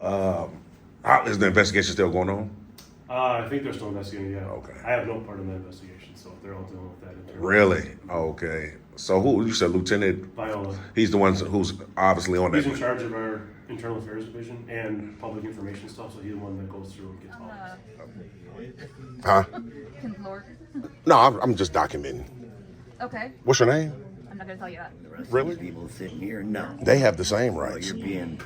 Is the investigation still going on? I think they're still investigating, yeah. Okay. I have no part in the investigation, so they're all dealing with that internally. Really? Okay. So who you said, Lieutenant? Viola. He's the one who's obviously on He's that. in charge of our internal affairs division and public information stuff, so he's the one that goes through and gets all this. Huh? Lord. No, I'm just documenting. Okay. What's your name? I'm not gonna tell you that. The rest Really? of the people sitting here, no. They have the same Well, rights. you're being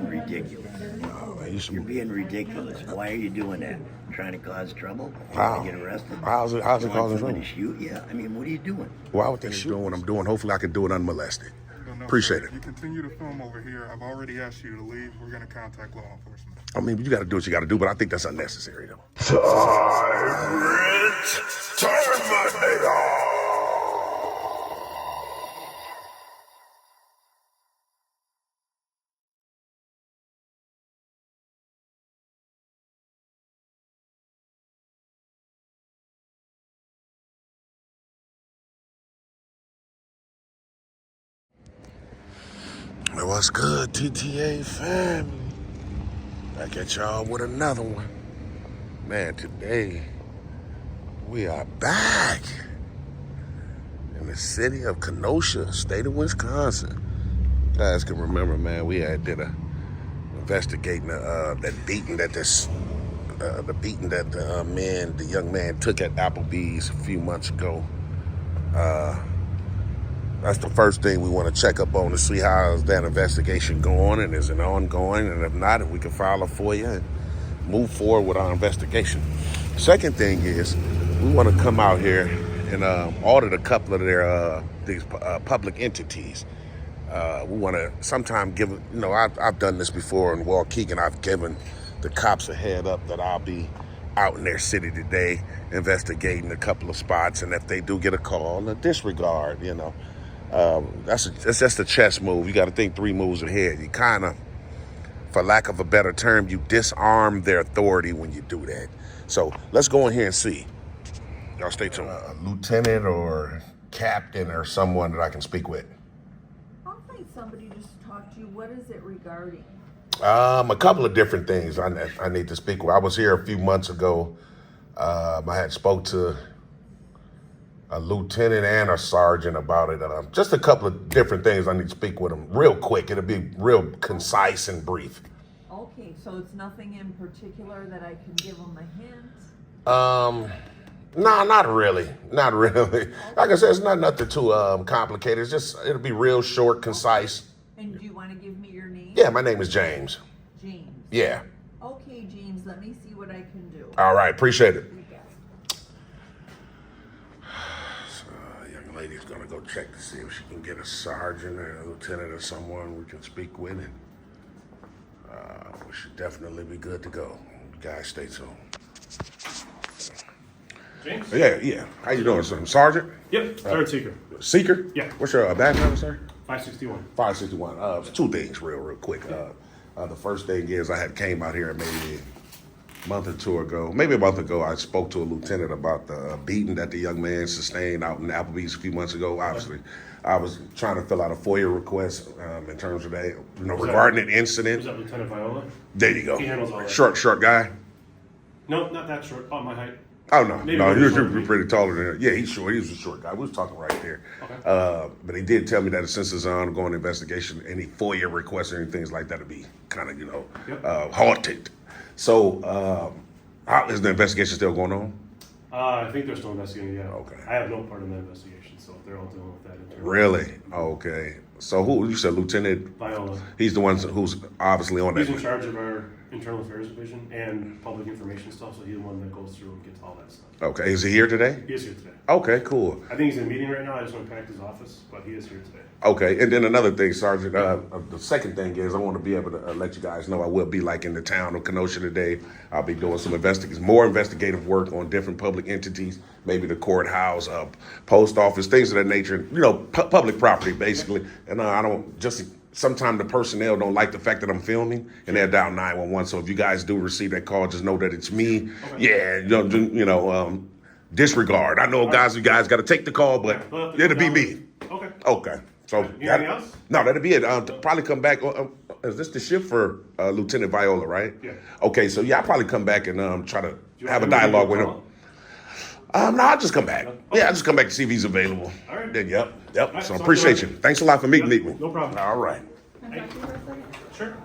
ridiculous. Oh, man, you should- You're being ridiculous. Why are you doing that? Trying to cause trouble? How? Get arrested? How's it You want causing someone trouble? to shoot you? I mean, what are you doing? Why would they shoot what I'm doing? Hopefully I can do it unmolested. No, Appreciate sir. it. You continue to film over here. I've already asked you to leave. We're going to contact law enforcement. I mean, you got to do what you got to do, but I think that's unnecessary, though. What's good, TTA fam? Back at y'all with another one. Man, today we are back in the city of Kenosha, state of Wisconsin. You guys can remember, man, we had did a investigating that beating that the young man took at Applebee's a few months ago. That's the first thing we want to check up on to see how is that investigation going, and is it ongoing, and if not, if we can file a FOIA and move forward with our investigation. Second thing is we want to come out here and audit a couple of their these public entities. We want to sometime give, I've done this before in Waukegan. I've given the cops a head up that I'll be out in their city today investigating a couple of spots, and if they do get a call, disregard, that's just a chess move. You got to think 3 moves ahead. You kind of, for lack of a better term, you disarm their authority when you do that. So let's go in here and see. Y'all stay tuned. A lieutenant or captain or someone that I can speak with. I'll find somebody just to talk to you. What is it regarding? A couple of different things I need to speak with. I was here a few months ago. I had spoke to a lieutenant and a sergeant about it. Just a couple of different things I need to speak with them real quick. It'll be real concise and brief. Okay, so it's nothing in particular that I can give them a hint? Nah, not really. Not really. Like I said, it's not nothing too complicated. It'll be real short, concise. And do you want to give me your name? Yeah, my name is James. James. Yeah. Okay, James, let me see what I can do. All right, appreciate it. You got it. So, young lady's gonna go check to see if she can get a sergeant or a lieutenant or someone we can speak with, and we should definitely be good to go. You guys stay tuned. James? Yeah. How you doing, sir? Sergeant? Yep, third seeker. Seeker? Yeah. What's your badge number, sir? 561. 561. 2 things real quick. The first thing is I had came out here maybe a month ago. I spoke to a lieutenant about the beating that the young man sustained out in Applebee's a few months ago. Obviously, I was trying to fill out a FOIA request in terms of that, regarding the incident. Was that Lieutenant Viola? There you go. He handles all that. Short guy. No, not that short. About my height. Oh no, Maybe no, a little you're shorter. pretty taller than him. Yeah, he's short. He was a short guy. We was talking right there. Okay. But he did tell me that since it's an ongoing investigation, any FOIA requests or anything like that would be kind of, Yep. halted. So, how is the investigation still going on? I think they're still investigating, yeah. Okay. I have no part in the investigation, so they're all dealing with that internally. Really? Okay. So who you said, Lieutenant? Viola. He's the one who's obviously on He's in that. charge of our internal affairs division and public information stuff, so he's the one that goes through and gets all that stuff. Okay. Is he here today? He is here today. Okay, cool. I think he's in a meeting right now. I just went back to his office, but he is here today. Okay, and then another thing, Sergeant, the second thing is I want to be able to let you guys know I will be in the town of Kenosha today. I'll be doing some more investigative work on different public entities, maybe the courthouse, post office, things of that nature, public property basically. And sometimes the personnel don't like the fact that I'm filming and they're down 911. So if you guys do receive that call, just know that it's me. Okay. Yeah, disregard. I know you guys got to take the call, but We'll have to it'll come be down. me. Okay. Okay. So Anything else? No, that'll be it. Probably come back is this the shift for Lieutenant Viola, right? Yeah. Okay, so yeah, I'll probably come back and try to Do you have a want me to dialogue give with you a him. call? No, I'll just come back. Okay. Yeah, I'll just come back to see if he's available. All right. Then, yep. All right, So sounds appreciate good. you. Thanks a lot for meeting Yep, me. no problem. All right. Sure.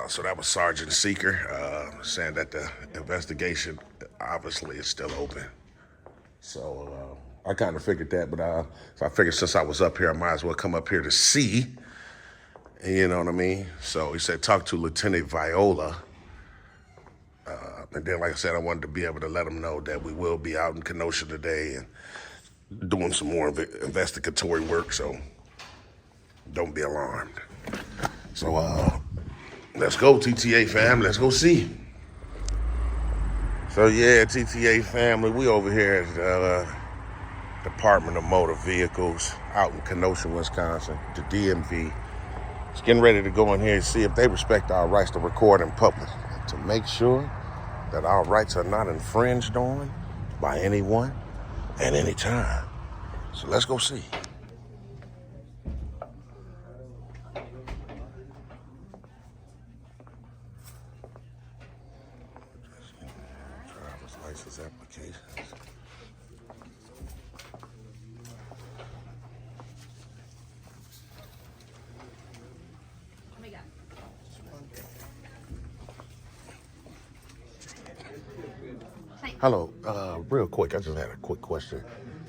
So that was Sergeant Seeker saying that the investigation obviously is still open. So I kind of figured that, but so I figured since I was up here, I might as well come up here to see. You know what I mean? So he said, talk to Lieutenant Viola. And then, like I said, I wanted to be able to let him know that we will be out in Kenosha today and doing some more investigatory work. So don't be alarmed. So let's go, TTA fam. Let's go see. So yeah, TTA family, we over here at the Department of Motor Vehicles out in Kenosha, Wisconsin, the DMV. Just getting ready to go in here and see if they respect our rights to record in public, to make sure that our rights are not infringed on by anyone at any time. So let's go see. Driver's license applications. What do you got? Hello, real quick, I just had a quick question.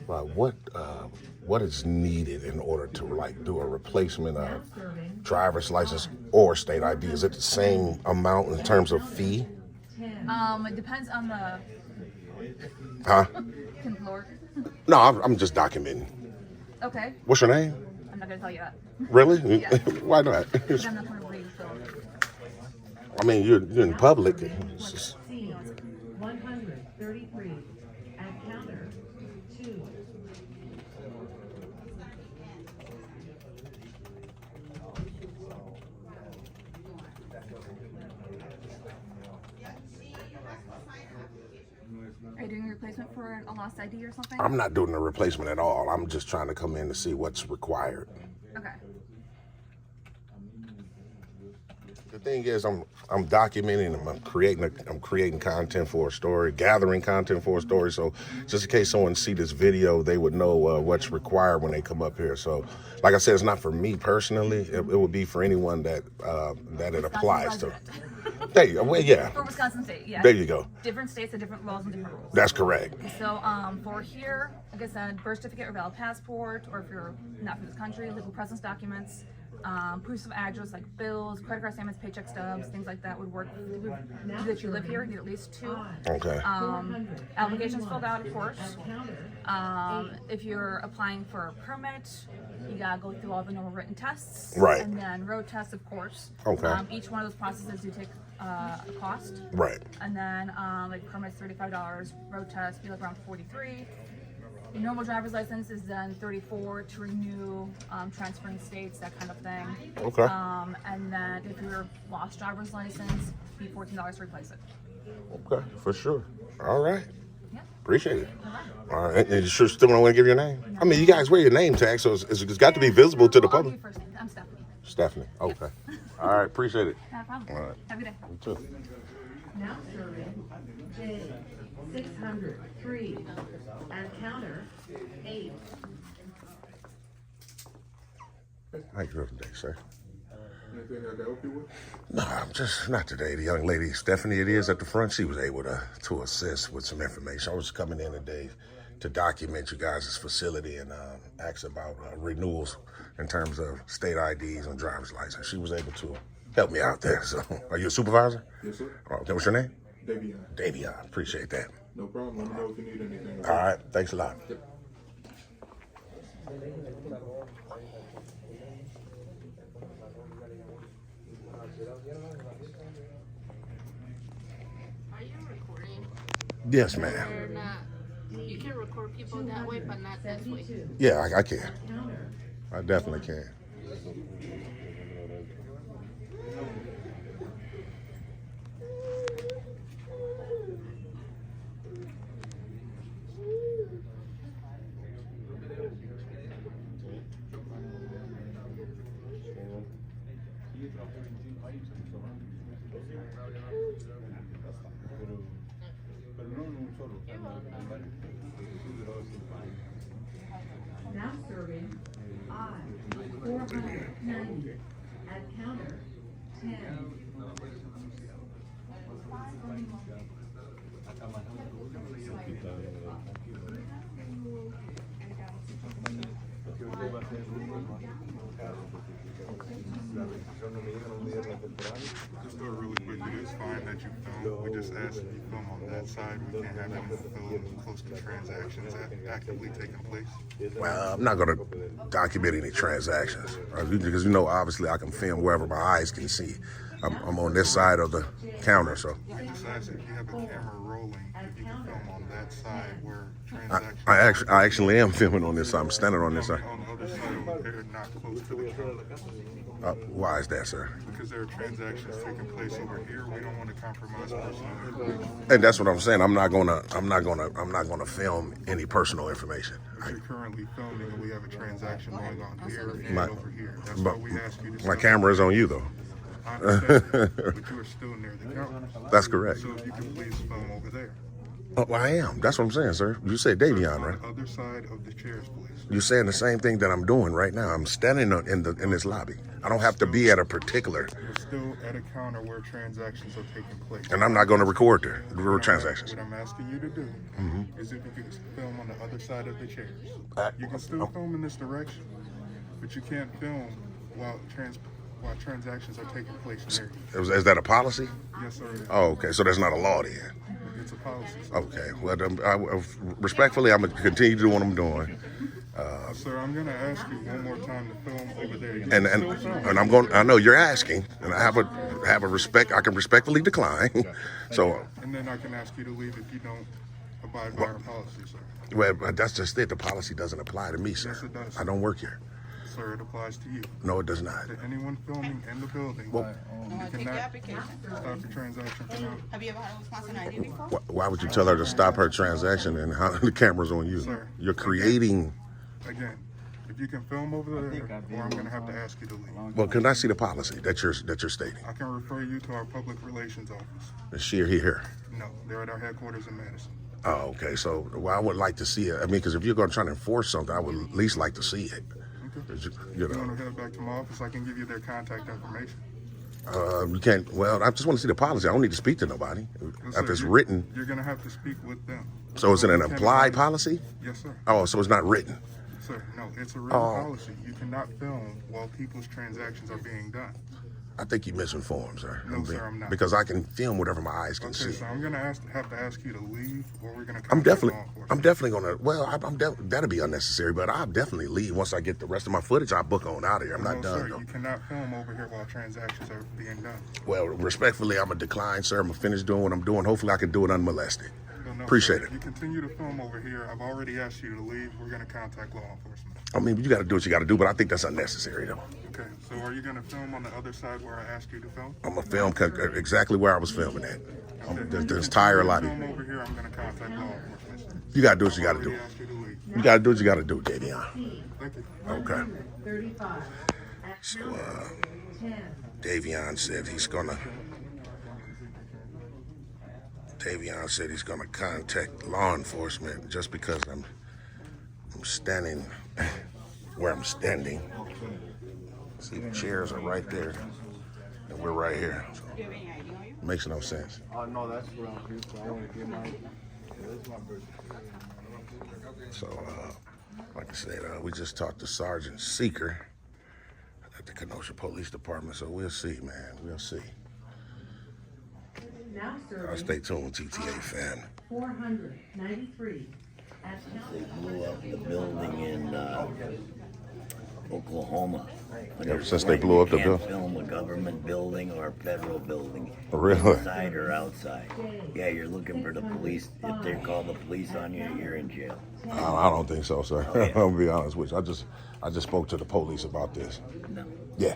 What is needed in order to do a replacement of driver's license or state ID? Is it the same amount in terms of fee? It depends on the Huh? floor. No, I'm just documenting. Okay. What's your name? I'm not gonna tell you that. Really? Yeah. Why not? But I'm not gonna read, so. I mean, you're in public. It's just- C 133 at counter 2. Are you doing a replacement for a lost ID or something? I'm not doing a replacement at all. I'm just trying to come in to see what's required. Okay. The thing is, I'm documenting and I'm creating content for a story, gathering content for a story. So just in case someone see this video, they would know what's required when they come up here. So, like I said, it's not for me personally. It would be for anyone that it applies to. There you go. Well, yeah. For Wisconsin State, yeah. There you go. Different states have different laws and different rules. That's correct. So for here, like I said, birth certificate or valid passport, or if you're not from this country, legal presence documents, proofs of address like bills, credit card statements, paycheck stubs, things like that would work. That you live here, you need at least 2. Okay. Applications filled out, of course. If you're applying for a permit, you gotta go through all the normal written tests. Right. And then road tests, of course. Okay. Each one of those processes do take a cost. Right. And then like permits $35, road test be like around $43. Normal driver's license is then $34 to renew, transferring states, that kind of thing. Okay. And then if you're lost driver's license, be $14 to replace it. Okay, for sure. All right. Yeah. Appreciate it. All right. And you sure still don't want to give your name? I mean, you guys wear your name tag, so it's got to be visible to the I'll give public. you first name. I'm Stephanie. Stephanie. Okay. All right. Appreciate it. No problem. All right. Have a good day. You too. Now serving J 603 at counter 8. How you doing today, sir? Anything I can help you with? No, I'm just not today. The young lady, Stephanie, it is at the front. She was able to assist with some information. I was coming in today to document you guys' facility and ask about renewals in terms of state IDs and driver's license. She was able to help me out there. So, are you a supervisor? Yes, sir. What's your name? Davieon. Davieon. Appreciate that. No problem. Let me know if you need anything. All right. Thanks a lot. Yep. Are you recording? Yes, ma'am. Or not? You can record people that way, but not this way. Yeah, I can. I definitely can. Now serving I-490 at counter 10. Just do it really quick. It is fine that you film. We just ask if you film on that side. We can't have any film close to transactions actively taking place. Well, I'm not going to document any transactions, right? Because obviously I can film wherever my eyes can see. I'm on this side of the counter, so. We just ask if you have a camera rolling, if you can film on that side where transactions. I actually am filming on this side. I'm standing on this side. On the other side over there, not close to the counter. Why is that, sir? Because there are transactions taking place over here. We don't want to compromise personal information. And that's what I'm saying. I'm not gonna film any personal information. But you're currently filming, and we have a transaction going on here and My- over here. That's why we ask you to. My camera is on you, though. I understand, but you are still near the counter. That's correct. So if you can please film over there. Oh, I am. That's what I'm saying, sir. You said Davieon, right? On the other side of the chairs, please. You're saying the same thing that I'm doing right now. I'm standing in this lobby. I don't have to be at a particular, You're still at a counter where transactions are taking place. and I'm not going to record the transactions. What I'm asking you to do is if you can film on the other side of the chairs. You can still Oh. film in this direction, but you can't film while transactions are taking place near you. Is that a policy? Yes, sir. Oh, okay. So that's not a law then. It's a policy, sir. Okay. Well, respectfully, I'm gonna continue to do what I'm doing, Sir, I'm gonna ask you one more time to film over there. You and can still film. and I'm going. I know you're asking, and I have a respect. I can respectfully decline. So, And then I can ask you to leave if you don't abide by our policy, sir. well, that's just it. The policy doesn't apply to me, sir. Yes, it does. I don't work here. Sir, it applies to you. No, it does not. To anyone filming in the building, you Take your cannot application. stop the transaction for now. Have you ever had a Wisconsin ID before? Why would you tell her to stop her transaction and how the camera's on you? Sir. You're creating. Again, if you can film over there, or I'm gonna have to ask you to leave. Well, can I see the policy that you're stating? I can refer you to our public relations office. Is she or he here? No, they're at our headquarters in Madison. Oh, okay. So, well, I would like to see it. I mean, because if you're going to try to enforce something, I would at least like to see it. Okay. 'Cause If you you want know, to head back to my office, I can give you their contact information. you can't. Well, I just want to see the policy. I don't need to speak to nobody. Well, If sir, it's you- written, You're gonna have to speak with them. so is it an You can't applied advise- policy? Yes, sir. Oh, so it's not written. Sir, no, it's a written policy. You cannot film while people's transactions are being done. I think you misinformed, sir. No, sir, I'm not. Because I can film whatever my eyes can Okay, see. so I'm gonna have to ask you to leave, or we're gonna. I'm contact definitely, law enforcement. I'm definitely gonna. Well, that'll be unnecessary, but I'll definitely leave once I get the rest of my footage. I'll book on out of here. I'm not No, done sir, though. you cannot film over here while transactions are being done. Well, respectfully, I'm gonna decline, sir. I'm gonna finish doing what I'm doing. Hopefully, I can do it unmolested. No, Appreciate sir, it. If you continue to film over here, I've already asked you to leave. We're gonna contact law enforcement. I mean, you got to do what you got to do, but I think that's unnecessary, though. Okay, so are you gonna film on the other side where I asked you to film? I'm gonna film exactly where I was filming at. Okay. The entire lobby. Film over here, I'm gonna contact law enforcement. You got to do what you got to I've do. already asked you to leave. You got to do what you got to do, Davieon. Thank you. Okay. 35 at So, counter 10. Davieon said he's gonna. Davieon said he's gonna contact law enforcement just because I'm standing where I'm standing. See, the chairs are right there, and we're right here. So, Do you have any ID on you? makes no sense. No, that's what I'm here for. I want to get that's my birthday. So, like I said, we just talked to Sergeant Seeker at the Kenosha Police Department, so we'll see, man. We'll see. Now serving Stay tuned with TTA fan. 493 at They counter. blew up the building in Oklahoma. Ever since they blew up the You building? can't film a government building or a federal building. Really? Inside or outside. Yeah, you're looking for the police. If they call the police on you, you're in jail. I don't think so, sir. Oh, yeah. I'll be honest with you. I just spoke to the police about this. No. Yeah.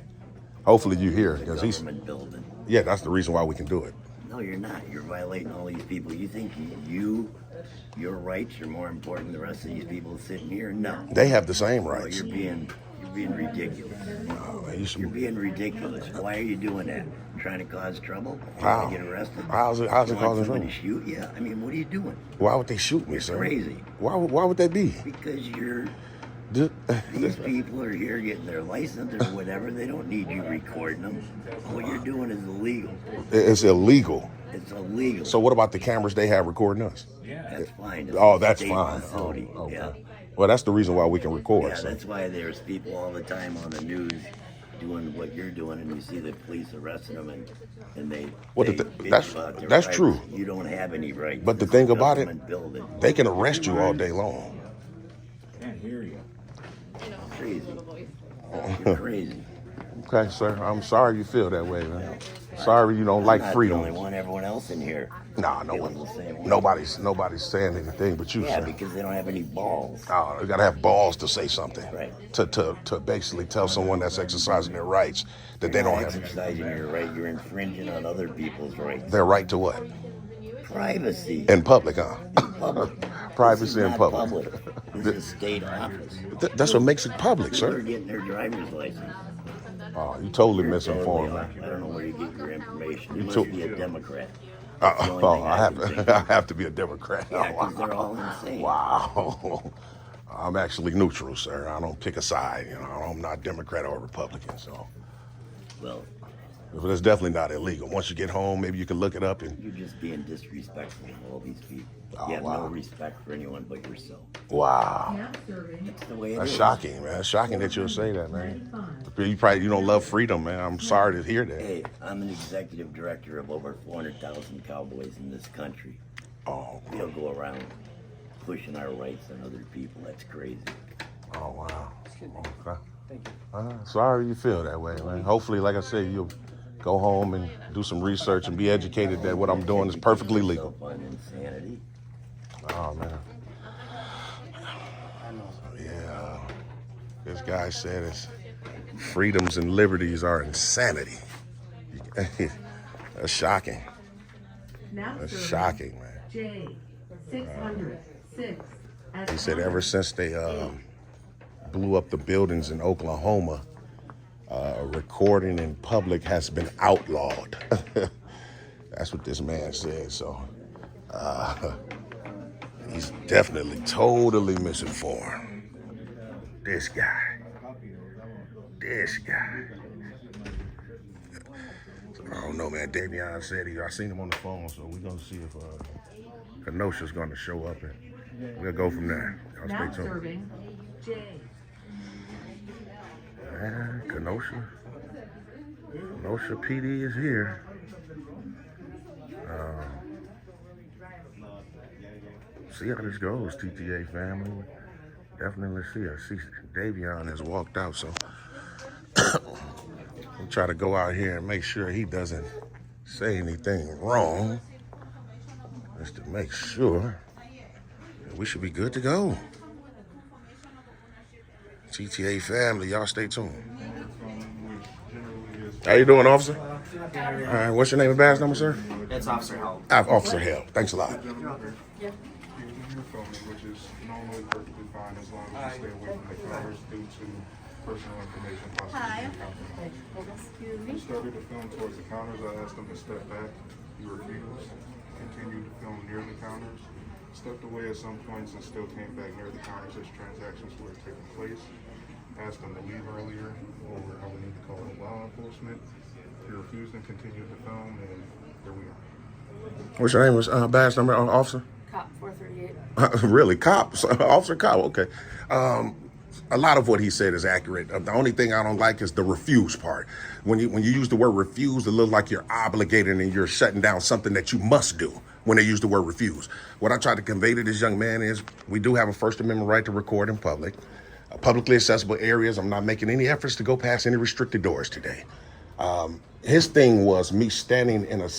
Hopefully you hear, because he's. Government building. Yeah, that's the reason why we can do it. No, you're not. You're violating all these people. You think your rights are more important than the rest of these people sitting here? No. They have the same Well, rights. you're being You're being ridiculous. Man, You're being ridiculous. Why are you doing that? Trying to cause trouble? How? Trying to get arrested? How's it You want causing someone trouble? to shoot you? I mean, what are you doing? Why would they shoot me, sir? Crazy. Why would that be? Because you're Th- these people are here getting their license or whatever. They don't need you recording them. What you're doing is illegal. It's illegal. It's illegal. So what about the cameras they have recording us? That's fine. It's Oh, that's state fine. facility. Oh, okay. Yeah. Well, that's the reason why we can record. Yeah, so. that's why there's people all the time on the news doing what you're doing, and you see the police arresting them, and they. Well, they that's- bitch about their that's rights. true. You don't have any rights. But the It's thing a about it, government building. They can arrest you all day long. Can't hear you. Crazy. You're crazy. Okay, sir. I'm sorry you feel that way, man. Sorry you don't like I'm not freedom. the only one. Everyone else in here. Nah, no feels one. the same way. Nobody's saying anything but you, Yeah, sir. because they don't have any balls. Oh, you gotta have balls to say something. Right. To basically tell someone that's exercising their rights that they You're don't not have exercising your right. You're infringing on other people's rights. their right to what? Privacy. In public, huh? Public. Privacy This is in not public. This is state office. That's what makes it public, People are sir. getting their driver's license. Oh, you totally You're misinformed, totally man. off. I don't know where you get your information. You too- must be a Democrat. That's the only Oh, thing I can think have, of. I have to be a Democrat. Yeah, Oh, 'cause they're all insane. Wow. I'm actually neutral, sir. I don't pick a side. You know, I'm not Democrat or Republican, so. Well, But it's definitely not illegal. Once you get home, maybe you can look it up and. you're just being disrespectful to all these people. Oh, You have wow. no respect for anyone but yourself. Wow. That's the way it That's is. shocking, man. It's shocking that you'll say that, man. You don't love freedom, man. I'm sorry to hear that. Hey, I'm an executive director of over 400,000 cowboys in this country. Oh, We don't go around pushing our rights on other people. That's crazy. oh wow. Okay. Sorry you feel that way, man. Hopefully, like I said, you'll go home and do some research and be educated that what I'm doing is perfectly legal. Yourself on insanity. Oh man. Yeah. This guy said his freedoms and liberties are insanity. That's shocking. That's shocking, man. J 606. He said ever since they blew up the buildings in Oklahoma, recording in public has been outlawed. That's what this man said. So he's definitely totally misinformed. This guy. I don't know, man. Davieon said I seen him on the phone, so we're gonna see if Kenosha's gonna show up, and we'll go from there. Y'all Now stay tuned. serving J. Kenosha PD is here. See how this goes, TTA family. Definitely see. I see Davieon has walked out, so we'll try to go out here and make sure he doesn't say anything wrong, just to make sure that we should be good to go. TTA family, y'all stay tuned. How you doing, officer? All right, what's your name and badge number, sir? It's Officer Help. Officer Hell. Thanks a lot. You're filming, which is normally perfectly fine as long as you stay away from the cameras due to personal information possibly. You started to film towards the counters. I asked them to step back. You refused. Continued to film near the counters. Stepped away at some points and still came back near the counters as transactions were taking place. Asked them to leave earlier, or I would need to call law enforcement. You refused and continued to film, and here we are. What's your name? Was badge number, officer? Cop 438. Really, cop, officer cop. Okay. A lot of what he said is accurate. The only thing I don't like is the refuse part. When you use the word refuse, it looks like you're obligated and you're shutting down something that you must do. When they use the word refuse, what I tried to convey to this young man is we do have a First Amendment right to record in public, publicly accessible areas. I'm not making any efforts to go past any restricted doors today. His thing was me standing in a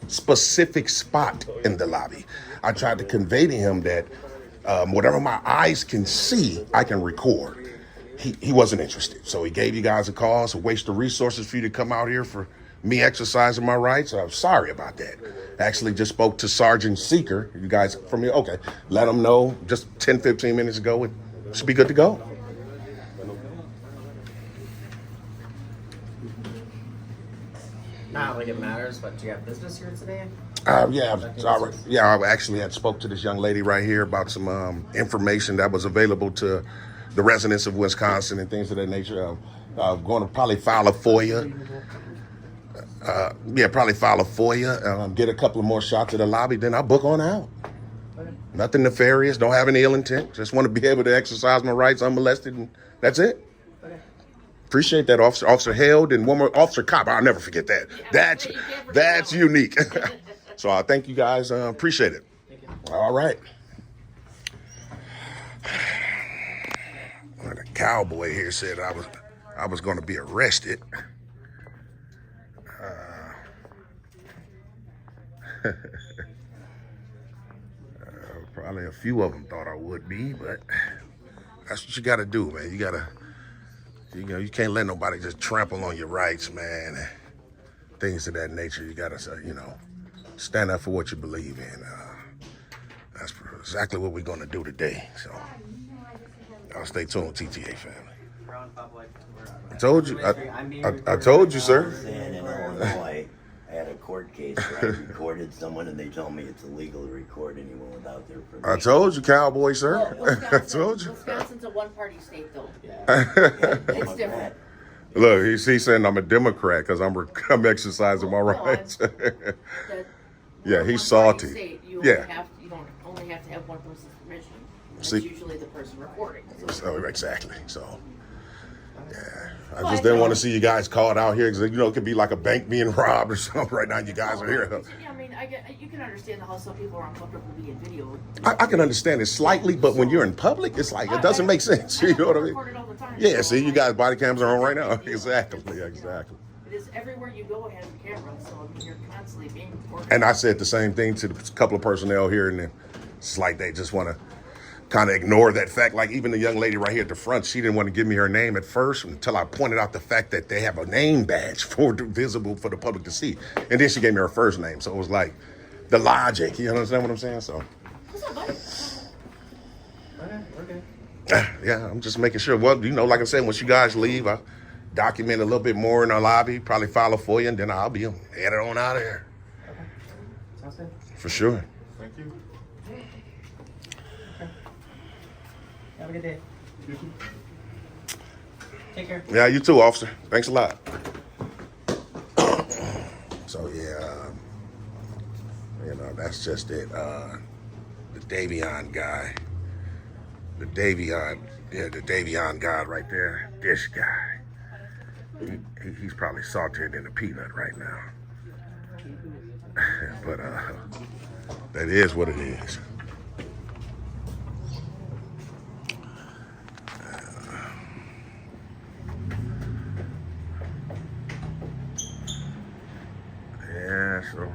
specific spot in the lobby. I tried to convey to him that whatever my eyes can see, I can record. He wasn't interested. So he gave you guys a call. It's a waste of resources for you to come out here for me exercising my rights. I'm sorry about that. Actually just spoke to Sergeant Seeker. You guys from here? Okay. Let him know just 10, 15 minutes ago. It should be good to go. Not like it matters, but do you have business here today? I actually had spoke to this young lady right here about some information that was available to the residents of Wisconsin and things of that nature. I'm going to probably file a FOIA. Probably file a FOIA, get a couple of more shots at the lobby, then I'll book on out. Nothing nefarious, don't have any ill intent. Just want to be able to exercise my rights unmolested, and that's it. Appreciate that, officer. Officer Held, and one more, Officer Cop. I'll never forget that. That's unique. So I thank you guys. Appreciate it. All right. Well, the cowboy here said I was going to be arrested. Probably a few of them thought I would be, but that's what you got to do, man. You got to, you can't let nobody just trample on your rights, man. Things of that nature. You got to, stand up for what you believe in. That's exactly what we're going to do today. So I'll stay tuned with TTA family. I told you. I told you, sir. In Illinois, I had a court case where I recorded someone and they told me it's illegal to record anyone without their permission. I told you, cowboy, sir. I told you. Wisconsin's a one-party state, though. It's different. Look, he's saying I'm a Democrat because I'm exercising my rights. Yeah, he's salty. State, you don't only have to have one person's permission. It's usually the person recording. So exactly. So, yeah, I just didn't want to see you guys caught out here because it could be like a bank being robbed or something. Right now, you guys are here. Yeah, I mean, you can understand how some people are uncomfortable being videoed. I can understand it slightly, but when you're in public, it's like it doesn't make sense. You know what I mean? All the time, Yeah. See, you guys body cams are on right now. Exactly. Exactly. It is everywhere you go has a camera, so I mean, you're constantly being recorded. And I said the same thing to the couple of personnel here, and it's like they just want to kind of ignore that fact. Like even the young lady right here at the front, she didn't want to give me her name at first until I pointed out the fact that they have a name badge visible for the public to see. And then she gave me her first name. So it was like the logic, you understand what I'm saying? So What's up, buddy? Okay. yeah, I'm just making sure. Well, like I said, once you guys leave, I document a little bit more in our lobby, probably file a FOIA, and then I'll be headed on out of here. Okay. Sounds good. For sure. Thank you. Have a good day. Take care. Yeah, you too, officer. Thanks a lot. So that's just it. The Davieon guy. The Davieon guy right there. This guy. He's probably saltier than a peanut right now. But that is what it is. So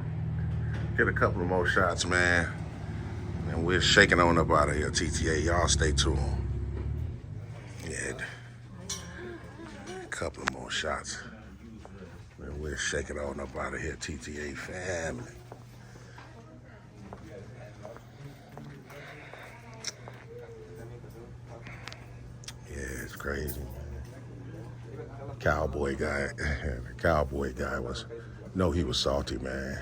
get a couple of more shots, man. And we're shaking on up out of here, TTA. Y'all stay tuned. Yeah. A couple of more shots. And we're shaking on up out of here, TTA family. Yeah, it's crazy. Cowboy guy, the cowboy guy he was salty, man.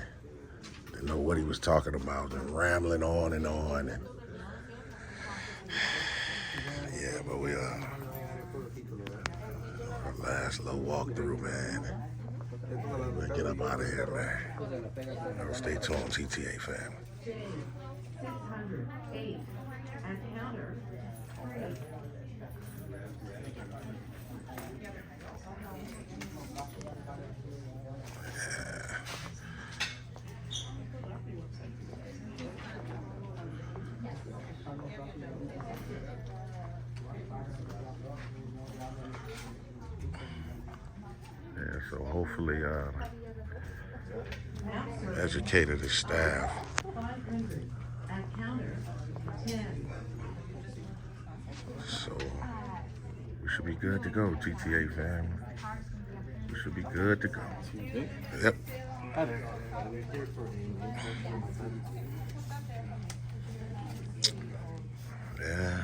Didn't know what he was talking about and rambling on and on. And yeah, but we our last little walkthrough, man. We'll get up out of here, man. Stay tuned, TTA family. 608 at counter 3. So hopefully educated the staff. 500 at counter 10. So we should be good to go, TTA family. We should be good to go. Yep. Yeah.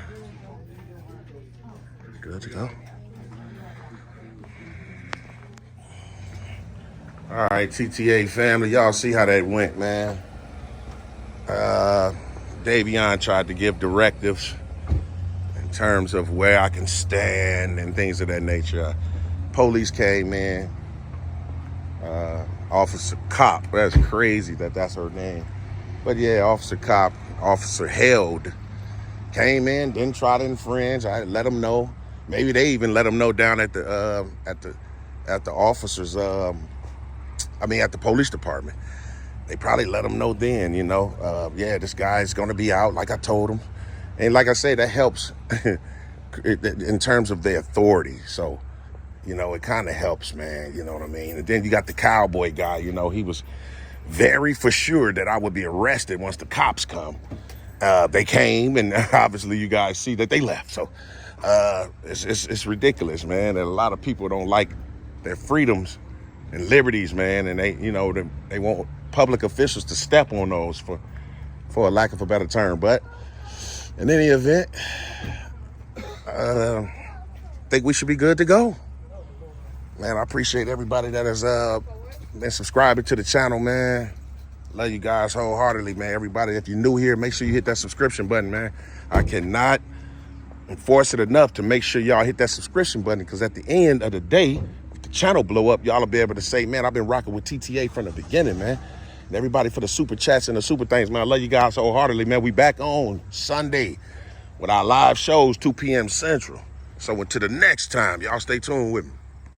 Good to go. All right, TTA family, y'all see how that went, man. Davieon tried to give directives in terms of where I can stand and things of that nature. Police came in. Officer Cop, that's crazy that's her name. But yeah, Officer Cop, Officer Held, came in, didn't try to infringe. I let them know. Maybe they even let them know down at the officers. At the police department. They probably let them know then. Yeah, this guy's gonna be out, like I told him, and like I say, that helps in terms of their authority. So, it kind of helps, man. You know what I mean? And then you got the cowboy guy. He was very for sure that I would be arrested once the cops come. They came, and obviously you guys see that they left. So it's ridiculous, man. And a lot of people don't like their freedoms and liberties, man, and they want public officials to step on those for a lack of a better term. But in any event, I think we should be good to go. Man, I appreciate everybody that has been subscribing to the channel, man. Love you guys wholeheartedly, man. Everybody, if you're new here, make sure you hit that subscription button, man. I cannot enforce it enough to make sure y'all hit that subscription button, because at the end of the day, if the channel blow up, y'all will be able to say, man, I've been rocking with TTA from the beginning, man. And everybody for the super chats and the super things, man. I love you guys wholeheartedly, man. We back on Sunday with our live shows, 2 p.m. Central. So until the next time, y'all stay tuned with me.